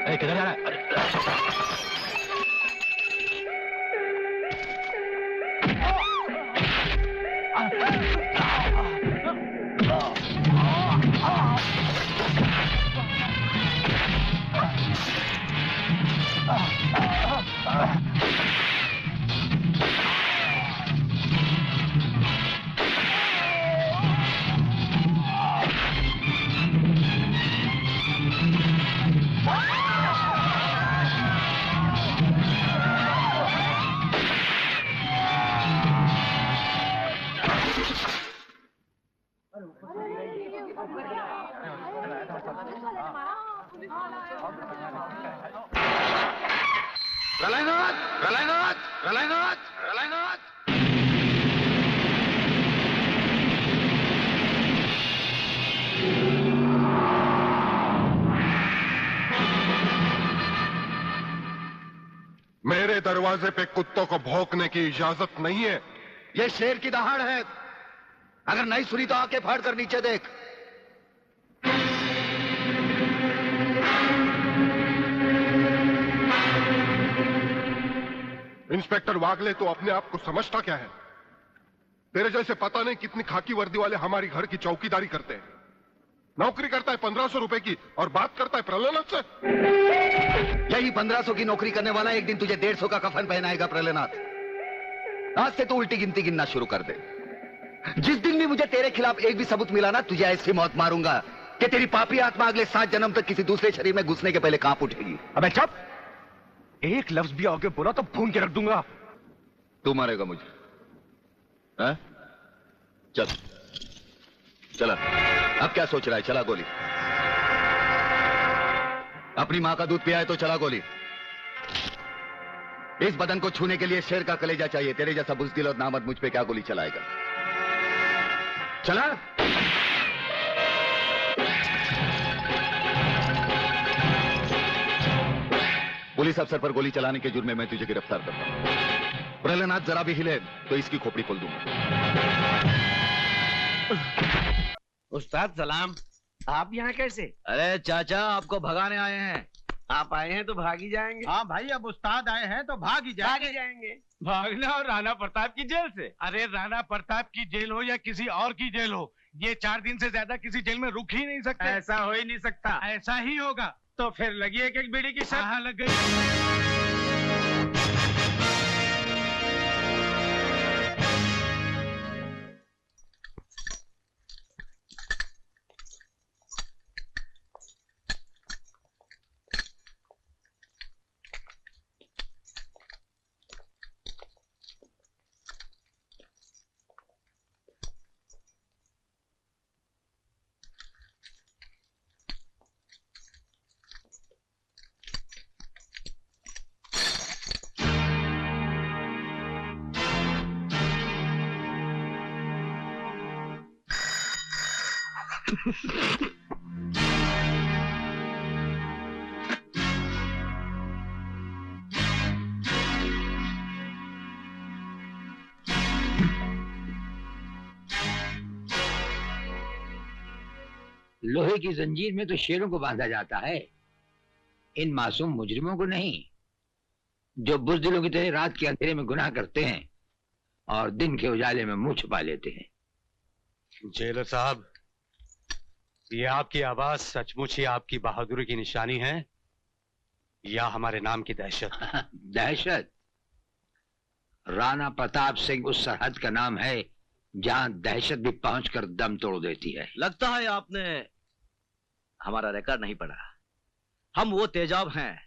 किधर जा रहा है? प्रलयनाथ, प्रलयनाथ, प्रलयनाथ, प्रलयनाथ। मेरे दरवाजे पे कुत्तों को भौंकने की इजाजत नहीं है। ये शेर की दहाड़ है। अगर नहीं सुनी तो आके फाड़ कर नीचे देख। इंस्पेक्टर वागले, तो अपने आप को समझता क्या है? तेरे जैसे पता नहीं कितनी खाकी वर्दी वाले हमारी घर की चौकीदारी करते हैं। नौकरी करता है 1500 रुपए की और बात करता है प्रलयनाथ से। यही 1500 की नौकरी करने वाला एक दिन तुझे 150 का कफन पहनाएगा प्रलयनाथ। आज से तू उल्टी गिनती गिनना शुरू कर दे। जिस दिन भी मुझे तेरे खिलाफ एक भी सबूत मिला ना, तुझे ऐसी मौत मारूंगा कि तेरी पापी आत्मा अगले 7 जन्म तक किसी दूसरे शरीर में घुसने के पहले कांप उठेगी। अबे चुप! एक लफ्ज भी आगे बोला तो भून के रख दूंगा। तू मारेगा मुझे? है? चल चला। अब क्या सोच रहा है? चला गोली। अपनी मां का दूध पिया है तो चला गोली। इस बदन को छूने के लिए शेर का कलेजा चाहिए। तेरे जैसा बुज़दिल और नामर्द मुझ पे क्या गोली चलाएगा? चला। पुलिस अफसर पर गोली चलाने के जुर्म में मैं तुझे गिरफ्तार करता हूं। प्रलयनाथ जरा भी हिले तो इसकी खोपड़ी खोल दूंगा। उस्ताद सलाम। आप यहाँ कैसे? अरे चाचा, आपको भगाने आए हैं। आप आए हैं तो भाग ही जाएंगे। हाँ भाई, अब उस्ताद आए हैं तो भाग ही जाएंगे। भागना और राणा प्रताप की जेल से? अरे राणा प्रताप की जेल हो या किसी और की जेल हो, ये 4 दिन से ज्यादा किसी जेल में रुक ही नहीं सकते। ऐसा हो ही नहीं सकता। ऐसा ही होगा। तो फिर लगी एक बीड़ी की शर्त। हाँ, लग गई। लोहे की जंजीर में तो शेरों को बांधा जाता है, इन मासूम मुजरिमों को नहीं, जो बुज़दिलों की तरह रात के अंधेरे में गुनाह करते हैं और दिन के उजाले में मुंह छुपा लेते हैं। जेलर साहब, ये आपकी आवाज सचमुच ही आपकी बहादुरी की निशानी है या हमारे नाम की दहशत? दहशत? राणा प्रताप सिंह उस सरहद का नाम है जहां दहशत भी पहुंचकर दम तोड़ देती है। लगता है आपने हमारा रिकॉर्ड नहीं पढ़ा। हम वो तेजाब हैं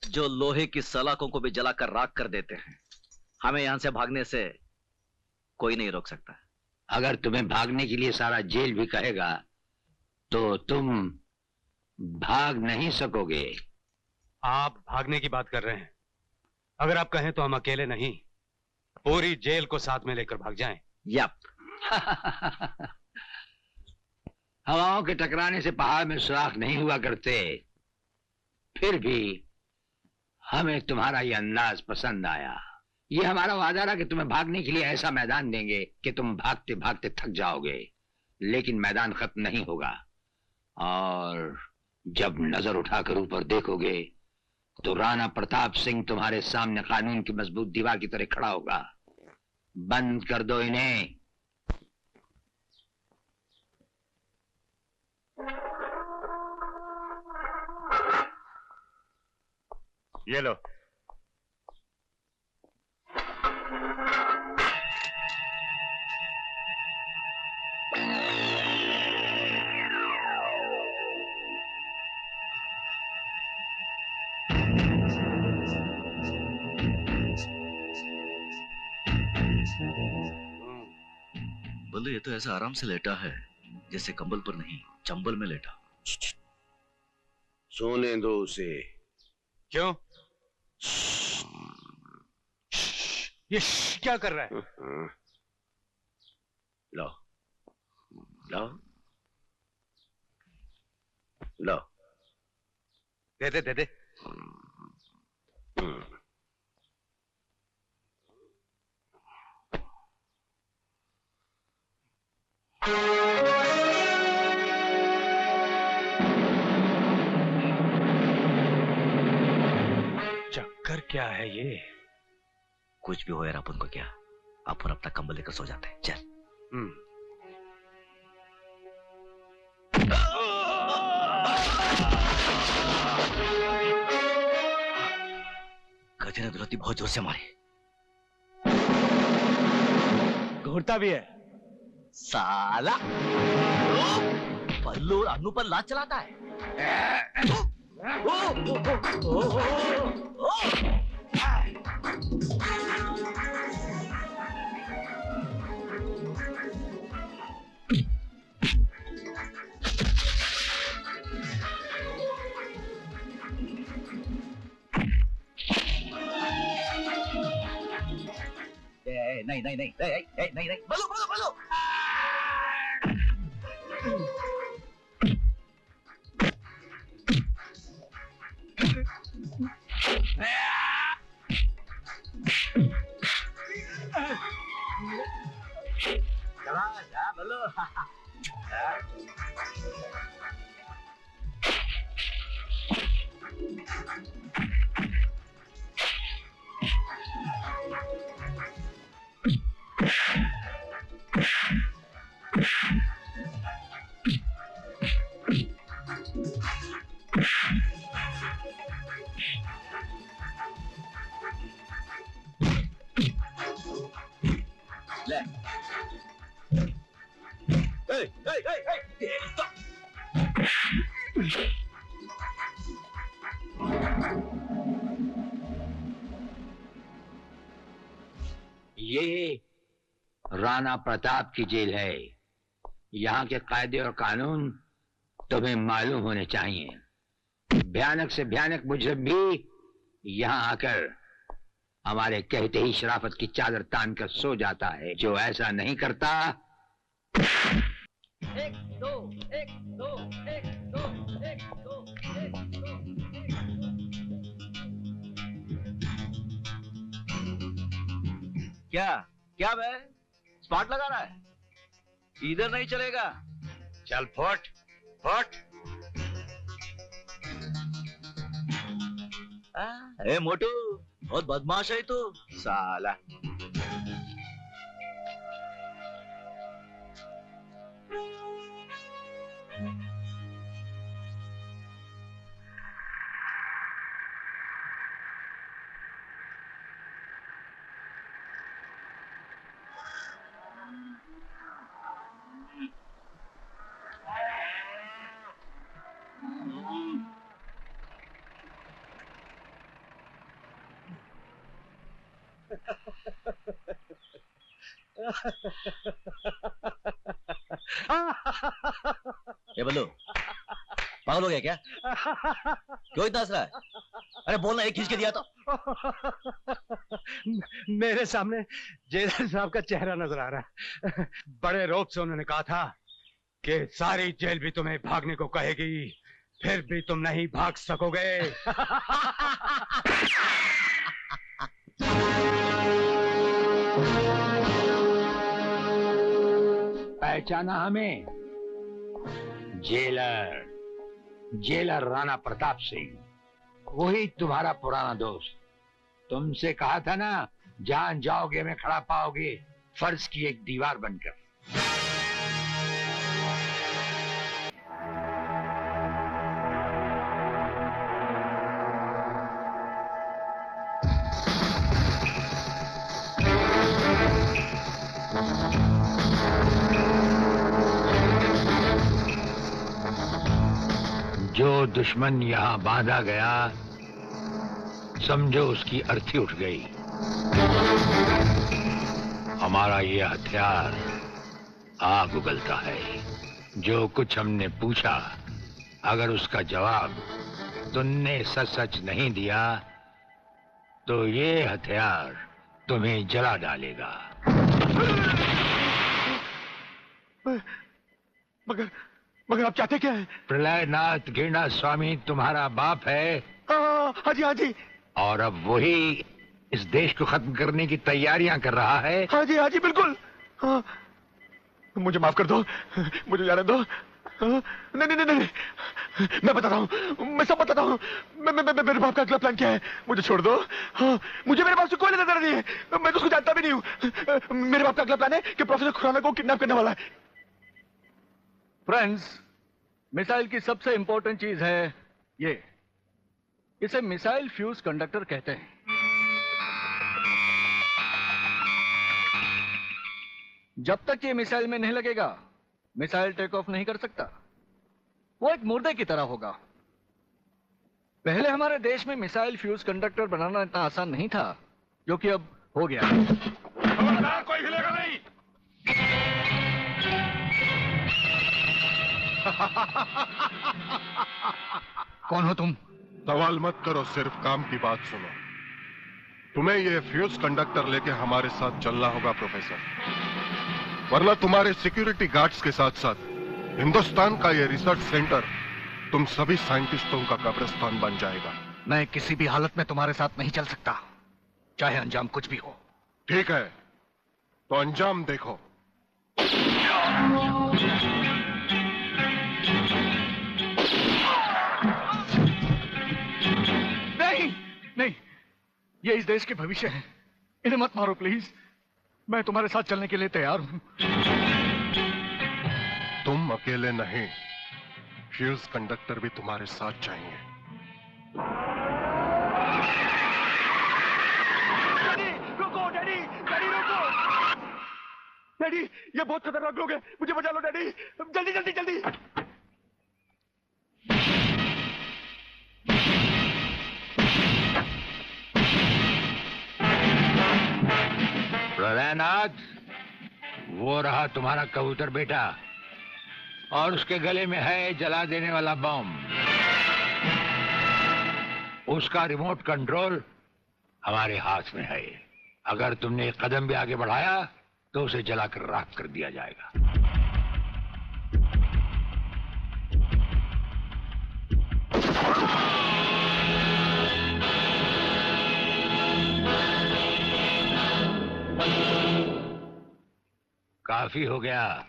जो लोहे की सलाखों को भी जलाकर राख कर देते हैं। हमें यहां से भागने से कोई नहीं रोक सकता। अगर तुम्हें भागने के लिए सारा जेल भी कहेगा तो तुम भाग नहीं सकोगे। आप भागने की बात कर रहे हैं? अगर आप कहें तो हम अकेले नहीं, पूरी जेल को साथ में लेकर भाग जाएं। यप। हवाओं के टकराने से पहाड़ में सुराख नहीं हुआ करते, फिर भी हमें तुम्हारा ये अंदाज पसंद आया। ये हमारा वादा रहा कि तुम्हें भागने के लिए ऐसा मैदान देंगे कि तुम भागते भागते थक जाओगे, लेकिन मैदान खत्म नहीं होगा और जब नजर उठाकर ऊपर देखोगे तो राणा प्रताप सिंह तुम्हारे सामने कानून की मजबूत दीवार की तरह खड़ा होगा। बंद कर दो इन्हें। ये लो। बोलो, ये तो ऐसा आराम से लेटा है जैसे कंबल पर नहीं चंबल में लेटा। सोने दो उसे। क्यों? ये क्या कर रहा है? लो लो लो। दे दे दे दे। चक्कर क्या है ये? कुछ भी हो यार, अपन को क्या, अपन अपना कंबल लेकर सो जाते हैं। चल। गधे ने दुलती बहुत जोर से मारी। घूरता भी है साला पल्लू और अन्नू पर लात चलाता है। नहीं नहीं नहीं नहीं नहीं नहीं, बल्लू बल्लू बल्लू। बल्लू। ये राणा प्रताप की जेल है। यहाँ के कायदे और कानून तुम्हें मालूम होने चाहिए। भयानक से भयानक मुजरिम भी यहाँ आकर हमारे कहते ही शराफत की चादर तान कर सो जाता है। जो ऐसा नहीं करता। एक दो एक दो एक दो एक दो एक दो। क्या क्या बे, स्पॉट लगा रहा है? इधर नहीं चलेगा। चल फुट फुट। ए मोटू, बहुत बदमाश है तू साला। ये बल्लू, पागल हो गया क्या? क्यों इतना हंस रहा है? अरे बोलना, एक खींच के दिया तो। मेरे सामने जेलर साहब का चेहरा नजर आ रहा है। बड़े रोब से उन्होंने कहा था कि सारी जेल भी तुम्हें भागने को कहेगी, फिर भी तुम नहीं भाग सकोगे। पहचाना हमें? जेलर, जेलर राणा प्रताप सिंह, वही तुम्हारा पुराना दोस्त। तुमसे कहा था ना, जहां जाओगे मैं खड़ा पाओगे, फर्ज की एक दीवार बनकर। जो दुश्मन यहां बांधा गया, समझो उसकी अर्थी उठ गई। हमारा ये हथियार आग उगलता है। जो कुछ हमने पूछा, अगर उसका जवाब तुमने सच सच नहीं दिया तो ये हथियार तुम्हें जला डालेगा। मगर आप चाहते क्या है? प्रलयनाथ गिरना स्वामी तुम्हारा बाप है। हाँ जी, हाँ जी। और अब वही इस देश को खत्म करने की तैयारियां कर रहा है। हाँ जी, बिल्कुल। हाँ, मुझे माफ कर दो, मुझे जाने दो। नहीं, मैं बताता हूँ, मैं सब बताता हूँ। मेरे बाप का अगला प्लान क्या है, मुझे छोड़ दो। हाँ, मुझे मेरे बाप से कोई लेना देना नहीं है, मैं तो उसको जानता भी नहीं हूँ। मेरे बाप का अगला प्लान है कि प्रोफेसर खुराना को किडनैप करने वाला है। फ्रेंड्स, मिसाइल की सबसे इंपॉर्टेंट चीज है ये, इसे मिसाइल फ्यूज कंडक्टर कहते हैं। जब तक ये मिसाइल में नहीं लगेगा, मिसाइल टेक ऑफ नहीं कर सकता। वो एक मुर्दे की तरह होगा। पहले हमारे देश में मिसाइल फ्यूज कंडक्टर बनाना इतना आसान नहीं था, जो कि अब हो गया। खबरदार, कोई हिलेगा नहीं। कौन हो तुम? सवाल मत करो, सिर्फ काम की बात सुनो। तुम्हें ये फ्यूज कंडक्टर लेके हमारे साथ चलना होगा प्रोफेसर, वरना तुम्हारे सिक्योरिटी गार्ड्स के साथ साथ हिंदुस्तान का ये रिसर्च सेंटर तुम सभी साइंटिस्टों का कब्रिस्तान बन जाएगा। मैं किसी भी हालत में तुम्हारे साथ नहीं चल सकता, चाहे अंजाम कुछ भी हो। ठीक है, तो अंजाम देखो। नहीं, ये इस देश के भविष्य है। इन्हें मत मारो प्लीज। मैं तुम्हारे साथ चलने के लिए तैयार हूं। तुम अकेले नहीं, फ्यूज कंडक्टर भी तुम्हारे साथ चाहिए। डैडी, रुको, डैडी रुको। डैडी, ये बहुत खतरनाक लोग हैं, मुझे बचा लो डैडी, जल्दी। प्रलयनाथ, वो रहा तुम्हारा कबूतर बेटा, और उसके गले में है जला देने वाला बम। उसका रिमोट कंट्रोल हमारे हाथ में है। अगर तुमने एक कदम भी आगे बढ़ाया तो उसे जलाकर राख कर दिया जाएगा। काफी हो गया,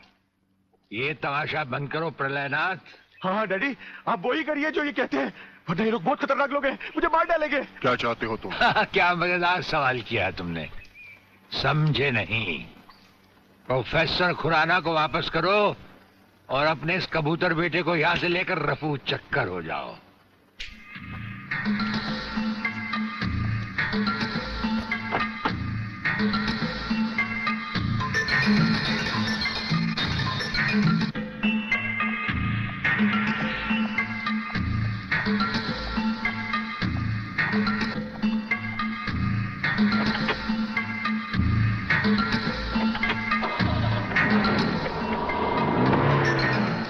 ये तमाशा बंद करो प्रलयनाथ। हाँ डैडी, आप वो ही करिए जो ये कहते हैं, वरना ये लोग बहुत खतरनाक लोग हैं, मुझे मार डालेंगे। क्या चाहते हो तुम? क्या मजेदार सवाल किया तुमने, समझे नहीं। प्रोफेसर खुराना को वापस करो और अपने इस कबूतर बेटे को यहां से लेकर रफू चक्कर हो जाओ।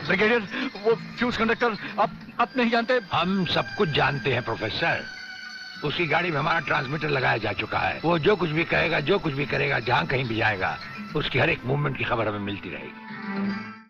ब्रिगेडियर, वो फ्यूज कंडक्टर आप नहीं जानते? हम सब कुछ जानते हैं प्रोफेसर। उसकी गाड़ी में हमारा ट्रांसमीटर लगाया जा चुका है। वो जो कुछ भी कहेगा, जो कुछ भी करेगा, जहां कहीं भी जाएगा, उसकी हर एक मूवमेंट की खबर हमें मिलती रहेगी।